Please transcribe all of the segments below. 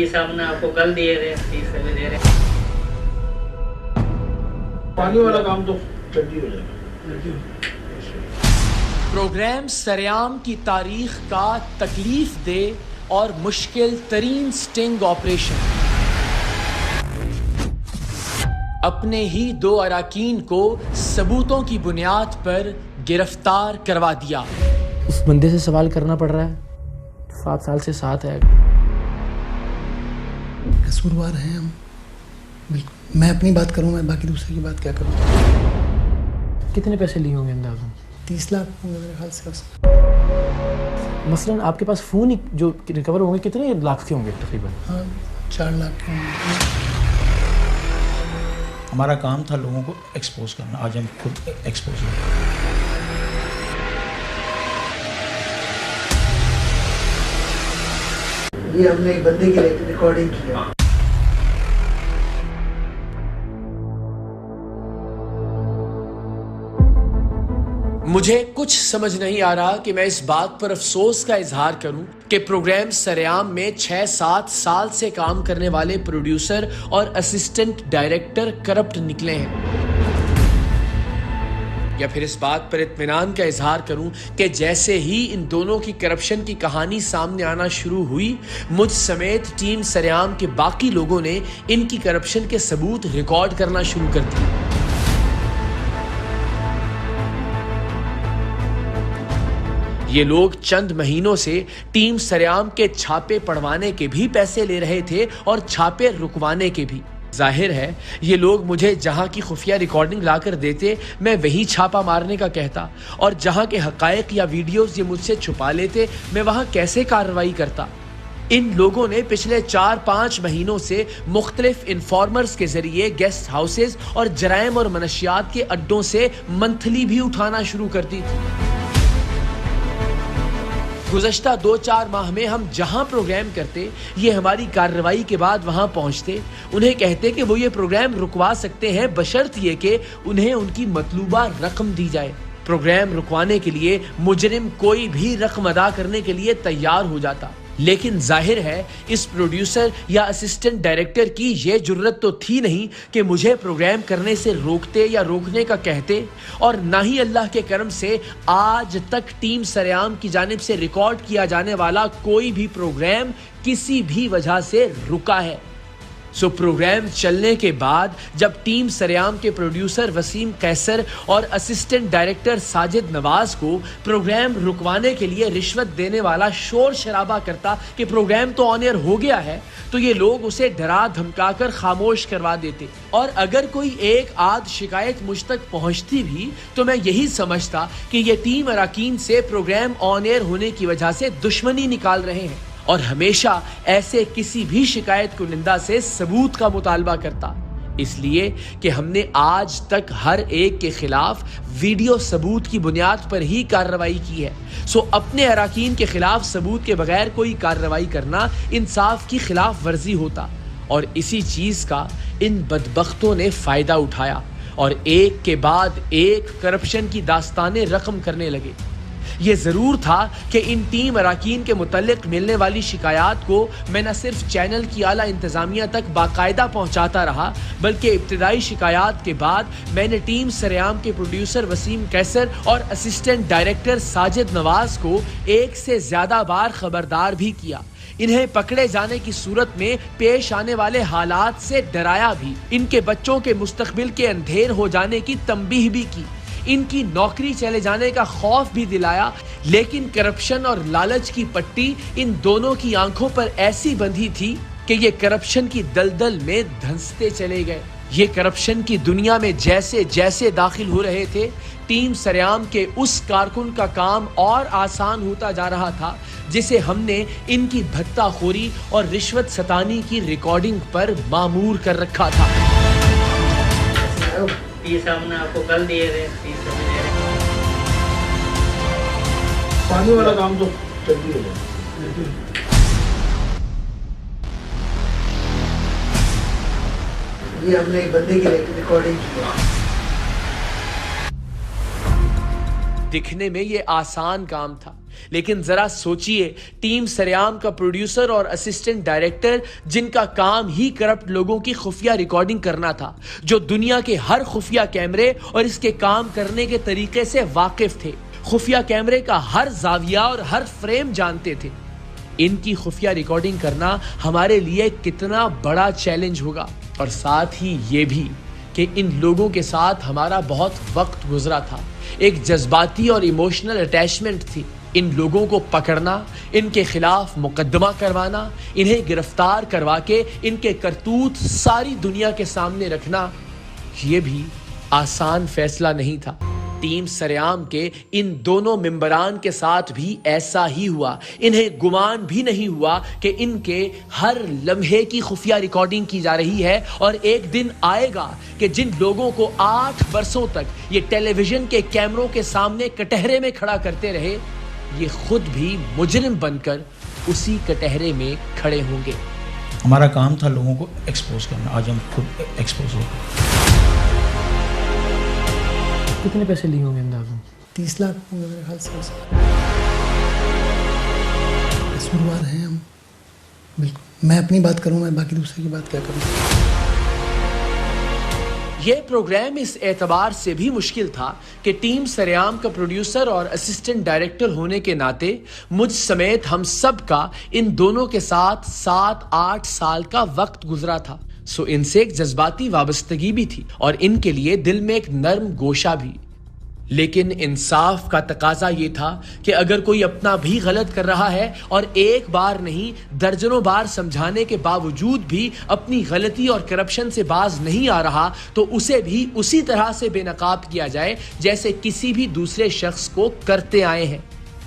Fees हमने आपको कल दिए थे, फीस अभी दे रहे। पानी वाला काम तो जल्दी हो जाएगा। प्रोग्राम सरेआम की तारीख का तकलीफ दे और मुश्किल तरीन स्टिंग ऑपरेशन। अपने ही 2 अराकीन को सबूतों की बुनियाद पर गिरफ्तार करवा दिया। उस बंदे से सवाल करना पड़ रहा है, 7 साल से साथ है। कसूरवार हैं हम, बिल्कुल। मैं अपनी बात करूं, मैं बाकी दूसरे की बात क्या करूं। कितने पैसे लिए होंगे अंदाज़ा? 30 लाख होंगे मेरे ख्याल से उसमें। मसलन आपके पास फ़ोन ही जो रिकवर होंगे कितने लाख के होंगे तकरीबन? हाँ, 4 लाख के होंगे। हमारा काम था लोगों को एक्सपोज करना, आज हम खुद एक्सपोज हैं। ये हमने एक बंदे की रिकॉर्डिंग किया। मुझे कुछ समझ नहीं आ रहा कि मैं इस बात पर अफसोस का इजहार करूं कि प्रोग्राम सरेआम में 6-7 साल से काम करने वाले प्रोड्यूसर और असिस्टेंट डायरेक्टर करप्ट निकले हैं, या फिर इस बात पर इत्मीनान का इजहार करूं कि जैसे ही इन दोनों की करप्शन की कहानी सामने आना शुरू हुई, मुझ समेत टीम सरेआम के बाकी लोगों ने इनकी करप्शन के सबूत रिकॉर्ड करना शुरू कर दिए। ये लोग चंद महीनों से टीम सरेआम के छापे पड़वाने के भी पैसे ले रहे थे और छापे रुकवाने के भी। जाहिर है ये लोग मुझे जहां की खुफिया रिकॉर्डिंग लाकर देते, मैं वहीं छापा मारने का कहता, और जहां के हकायक या वीडियोस ये मुझसे छुपा लेते, मैं वहां कैसे कार्रवाई करता। इन लोगों ने पिछले 4-5 महीनों से मुख्तलिफ इन्फॉर्मर्स के जरिए गेस्ट हाउसेज और जराइम और मनशियात के अड्डों से मंथली भी उठाना शुरू कर दी थी। गुज़श्ता 2-4 माह में हम जहां प्रोग्राम करते, ये हमारी कार्रवाई के बाद वहां पहुंचते, उन्हें कहते कि वो ये प्रोग्राम रुकवा सकते हैं बशर्त ये कि उन्हें उनकी मतलूबा रकम दी जाए। प्रोग्राम रुकवाने के लिए मुजरिम कोई भी रकम अदा करने के लिए तैयार हो जाता, लेकिन जाहिर है इस प्रोड्यूसर या असिस्टेंट डायरेक्टर की यह जुर्रत तो थी नहीं कि मुझे प्रोग्राम करने से रोकते या रोकने का कहते, और ना ही अल्लाह के करम से आज तक टीम सरेआम की जानिब से रिकॉर्ड किया जाने वाला कोई भी प्रोग्राम किसी भी वजह से रुका है। सो प्रोग्राम चलने के बाद जब टीम सरेआम के प्रोड्यूसर वसीम कैसर और असिस्टेंट डायरेक्टर साजिद नवाज को प्रोग्राम रुकवाने के लिए रिश्वत देने वाला शोर शराबा करता कि प्रोग्राम तो ऑन एयर हो गया है, तो ये लोग उसे डरा धमकाकर खामोश करवा देते, और अगर कोई एक आध शिकायत मुझ तक पहुंचती भी तो मैं यही समझता कि ये टीम अराकीन से प्रोग्राम ऑन एयर होने की वजह से दुश्मनी निकाल रहे हैं, और हमेशा ऐसे किसी भी शिकायत को निंदा से सबूत का मुतालबा करता, इसलिए कि हमने आज तक हर एक के खिलाफ वीडियो सबूत की बुनियाद पर ही कार्रवाई की है। सो अपने अराकीन के खिलाफ सबूत के बगैर कोई कार्रवाई करना इंसाफ की खिलाफ वर्जी होता, और इसी चीज का इन बदबख्तों ने फायदा उठाया और एक के बाद एक करप्शन की दास्तानें रकम करने लगे। ये जरूर था कि इन टीम अराकीन के मुतल्लिक मिलने वाली शिकायत को मैं न सिर्फ चैनल की आला इंतजामिया तक बाकायदा पहुंचाता रहा, बल्कि इब्तिदाई शिकायत के बाद मैंने टीम सरेआम के प्रोड्यूसर वसीम कैसर और असिस्टेंट डायरेक्टर साजिद नवाज को एक से ज्यादा बार खबरदार भी किया। इन्हें पकड़े जाने की सूरत में पेश आने वाले हालात से डराया भी, इनके बच्चों के मुस्तकबिल के अंधेर हो जाने की तंबीह भी की, इनकी नौकरी चले जाने का खौफ भी दिलाया, लेकिन करप्शन और लालच की पट्टी इन दोनों की आंखों पर ऐसी बंधी थी कि ये करप्शन की दलदल में धंसते चले गए। ये करप्शन की दुनिया में जैसे जैसे दाखिल हो रहे थे, टीम सरेआम के उस कारकुन का काम और आसान होता जा रहा था जिसे हमने इनकी भत्ताखोरी और रिश्वत सतानी की रिकॉर्डिंग पर मामूर कर रखा था। फीस हमने आपको कल दिए थे, फीस अभी दे रहे। पानी वाला काम तो जल्दी हो जाएगा। ये हमने एक बंदे की रिकॉर्डिंग किया। दिखने में ये आसान काम था, लेकिन जरा सोचिए, टीम सरेआम का प्रोड्यूसर और असिस्टेंट डायरेक्टर, जिनका काम ही करप्ट लोगों की खुफिया रिकॉर्डिंग करना था, जो दुनिया के हर खुफिया कैमरे और इसके काम करने के तरीके से वाकिफ थे, खुफिया कैमरे का हर जाविया और हर फ्रेम जानते थे, इनकी खुफिया रिकॉर्डिंग करना हमारे लिए कितना बड़ा चैलेंज होगा। और साथ ही ये भी कि इन लोगों के साथ हमारा बहुत वक्त गुजरा था, एक जज्बाती और इमोशनल अटैचमेंट थी। इन लोगों को पकड़ना, इनके खिलाफ मुकदमा करवाना, इन्हें गिरफ्तार करवा के इनके करतूत सारी दुनिया के सामने रखना, ये भी आसान फैसला नहीं था। टीम सरेआम के इन दोनों मेंबरान के साथ भी ऐसा ही हुआ। इन्हें गुमान भी नहीं हुआ कि इनके हर लम्हे की खुफिया रिकॉर्डिंग की जा रही है और एक दिन आएगा कि जिन लोगों को 8 बरसों तक ये टेलीविजन के कैमरों के सामने कटहरे में खड़ा करते रहे, ये खुद भी मुजरिम बनकर उसी कटहरे में खड़े होंगे। हमारा काम था लोगों को एक्सपोज करना, आज हम खुद एक्सपोज हो गए। कितने पैसे लिए होंगे अंदाज़ा? 30 लाख होंगे मेरे ख्याल से। कसूरवार हैं हम, बिल्कुल। मैं अपनी बात करूँ, मैं बाकी दूसरे की बात क्या करूँ। यह प्रोग्राम इस एतबार से भी मुश्किल था कि टीम सरेआम का प्रोड्यूसर और असिस्टेंट डायरेक्टर होने के नाते मुझ समेत हम सब का इन दोनों के साथ 7-8 साल का वक्त गुजरा था। सो इनसे एक जज्बाती वाबस्तगी भी थी और इनके लिए दिल में एक नर्म गोशा भी। लेकिन इंसाफ का तकाजा ये था कि अगर कोई अपना भी गलत कर रहा है और एक बार नहीं दर्जनों बार समझाने के बावजूद भी अपनी गलती और करप्शन से बाज नहीं आ रहा, तो उसे भी उसी तरह से बेनकाब किया जाए जैसे किसी भी दूसरे शख्स को करते आए हैं।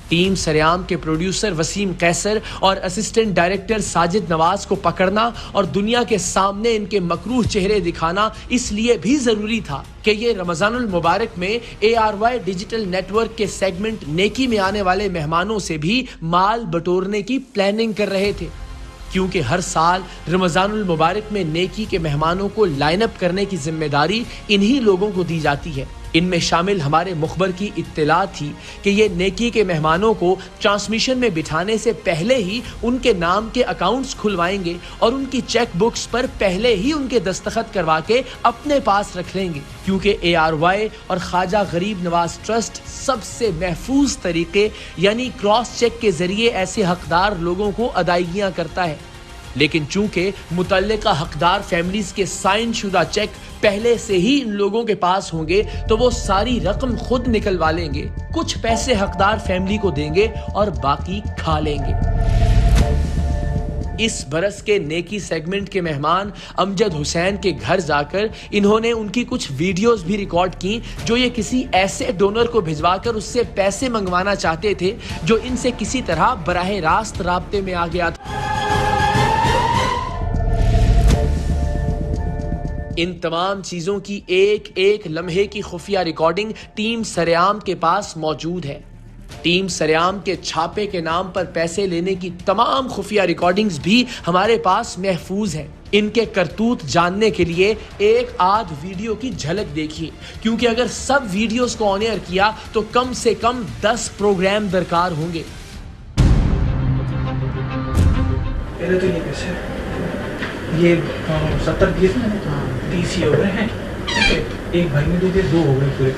टीम सरेआम के प्रोड्यूसर वसीम कैसर और असिस्टेंट डायरेक्टर साजिद नवाज को पकड़ना और दुनिया के सामने इनके मकरूह चेहरे दिखाना इसलिए भी जरूरी था कि ये रमजानुल मुबारक में ARY डिजिटल नेटवर्क के सेगमेंट नेकी में आने वाले मेहमानों से भी माल बटोरने की प्लानिंग कर रहे थे, क्योंकि हर साल रमजानुल मुबारक में नेकी के मेहमानों को लाइनअप करने की जिम्मेदारी इन्हीं लोगों को दी जाती है। इनमें शामिल हमारे मुखबर की इत्तला थी कि ये नेकी के मेहमानों को ट्रांसमिशन में बिठाने से पहले ही उनके नाम के अकाउंट्स खुलवाएंगे और उनकी चेक बुक्स पर पहले ही उनके दस्तखत करवा के अपने पास रख लेंगे, क्योंकि ARY और ख्वाजा गरीब नवाज ट्रस्ट सबसे महफूज तरीके यानी क्रॉस चेक के जरिए ऐसे हकदार लोगों को अदायगियां करता है। लेकिन चूंकि मुतल्लिका हकदार फैमिलीज के साइन शुदा चेक पहले से ही इन लोगों के पास होंगे, तो वो सारी रकम खुद निकलवा लेंगे, कुछ पैसे हकदार फैमिली को देंगे और बाकी खा लेंगे। इस बरस के नेकी सेगमेंट के मेहमान अमजद हुसैन के घर जाकर इन्होंने उनकी कुछ वीडियोस भी रिकॉर्ड की जो ये किसी ऐसे डोनर को भिजवाकर उससे पैसे मंगवाना चाहते थे जो इनसे किसी तरह बराह रास्त राब्ते में आ गया था। इन तमाम चीजों की एक एक लम्हे की खुफिया रिकॉर्डिंग टीम सरेआम के पास मौजूद है। टीम सरेआम के छापे के नाम पर पैसे लेने की तमाम खुफिया रिकॉर्डिंग्स भी हमारे पास महफूज हैं। इनके करतूत जानने के लिए एक आध वीडियो की झलक देखिए, क्योंकि अगर सब वीडियोस को ऑन एयर किया तो कम से कम 10 प्रोग्राम दरकार होंगे। पहले तो ये पैसे ये 70 दिए थे मैंने, 30 ही हो गए हैं। एक भाई ने दे दिए, 2 हो गए पूरे।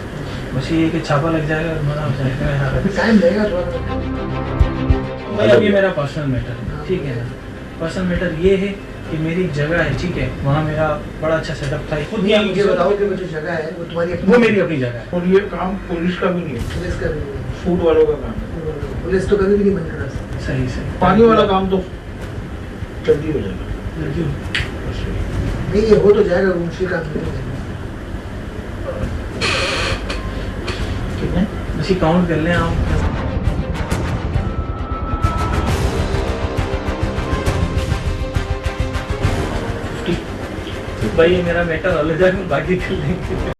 बस ये कि छापा लग जाएगा और मजा हो जाएगा। टाइम लगेगा मतलब ये मेरा पर्सनल मैटर है, ठीक है ना। पर्सनल मैटर ये है कि मेरी जगह है, ठीक है, वहाँ मेरा बड़ा अच्छा सेटअप था। खुद मुझे बताओ कि वो जो जगह है वो तुम्हारी वो मेरी अपनी जगह है। और ये काम पुलिस का भी नहीं है, पुलिस का भी नहीं, फूड वालों का काम है। पुलिस तो कभी भी नहीं बंद करा सकती। सही सही। पानी वाला काम तो जल्दी हो जाएगा, जल्दी नहीं ये हो तो जाएगा, मुश्किल काम नहीं है। कितने बस काउंट कर लें आप। भाई ये मेरा मैटर अलग है, बाकी कर लेंगे।